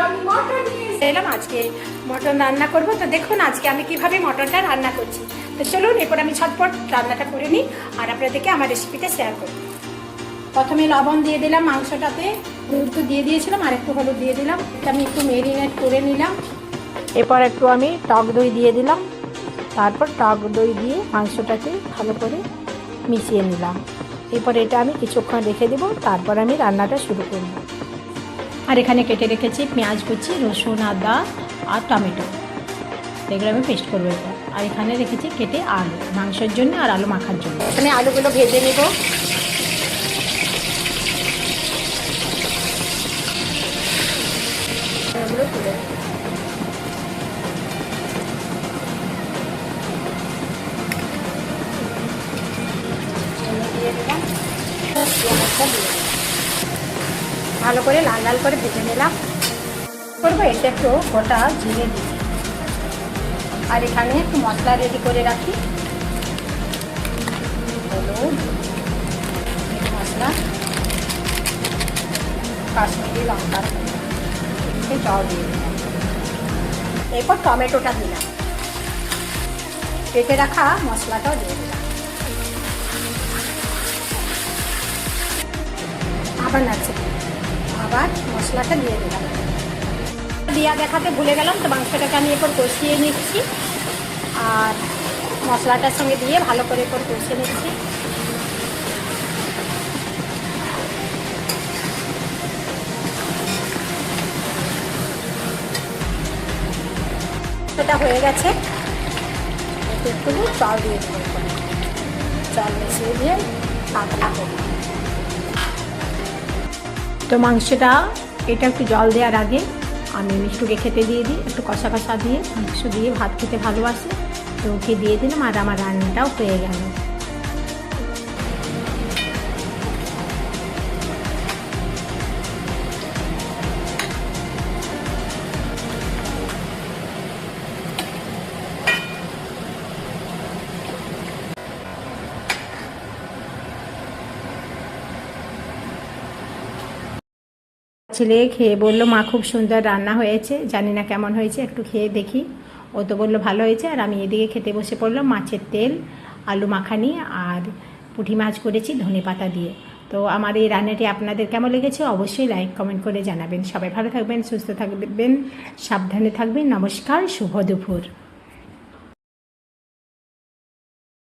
আমি মটন নিয়ে এলাম। আজকে মটন রান্না করব। তো দেখুন আজকে আমি কিভাবে মটনটা রান্না করছি। তো চলুন এরপর আমি ঝটপট রান্নাটা করে নিই আর আপনাদেরকে আমার রেসিপিটা শেয়ার করব। প্রথমে লবণ দিয়ে দিলাম, মাংসটাতে হলুদ দিয়ে দিয়েছিলাম, আর একটু হলুদ দিয়ে দিলাম। এটা আমি একটু মেরিনেট করে নিলাম। এরপর একটু আমি টক দই দিয়ে দিলাম। তারপর টক দই দিয়ে মাংসটাকে ভালো করে মিশিয়ে নিলাম। এরপর এটা আমি কিছুক্ষণ রেখে দেবো, তারপর আমি রান্নাটা শুরু করব। আর এখানে কেটে রেখেছি পেঁয়াজ কুচি, রসুন, আদা আর টমেটো, এগুলো আমি পেস্ট করবো এরপর। আর এখানে রেখেছি কেটে আলু মাংসের জন্য আর আলু মাখার জন্য। এখানে আলুগুলো ভেজে নেব। এগুলো তুলে দিয়ে দিলাম, ভালো করে লাল লাল করে ভেজে নিলাম। করবো এটা একটু গোটা জিরে দিয়ে, আর এখানে একটু মশলা রেডি করে রাখি। হলুদ, মশলা, কাশ্মীরি লঙ্কা, জল দিয়ে দিলাম। এরপর টমেটোটা দিলাম, কেটে রাখা মশলাটাও দিয়ে দিলাম। আবার নাড়ছে, আবার মশলাটা দিয়ে দিলাম। দিয়া দেখাতে ভুলে গেলাম। তো মাংসটাকে আমি এরপর কষিয়ে নিচ্ছি আর মশলাটার সঙ্গে দিয়ে ভালো করে এরপর কষিয়ে নিচ্ছি। এটা হয়ে গেছে, একটু জল দিয়ে দেবো, জল মিশিয়ে দিয়ে পাতলা করব। তো মাংসটা এটা একটু জল দেওয়ার আগে আমি মিষ্টুকে খেতে দিয়ে দিই। একটু কষা কষা দিয়ে মাংস দিয়ে ভাত খেতে ভালোবাসে, তো ওকে দিয়ে দিলাম আর আমার রান্নাটাও হয়ে গেল। ছেলে খেয়ে বললো মা খুব সুন্দর রান্না হয়েছে, জানি না কেমন হয়েছে, একটু খেয়ে দেখি। ও তো বললো ভালো হয়েছে। আর আমি এদিকে খেতে বসে পড়লাম। মাছের তেল, আলু মাখানি আর পুঁটি মাছ করেছি ধনেপাতা দিয়ে। তো আমার এই রান্নাটি আপনাদের কেমন লেগেছে অবশ্যই লাইক কমেন্ট করে জানাবেন। সবাই ভালো থাকবেন, সুস্থ থাকবেন, সাবধানে থাকবেন। নমস্কার, শুভ দুপুর।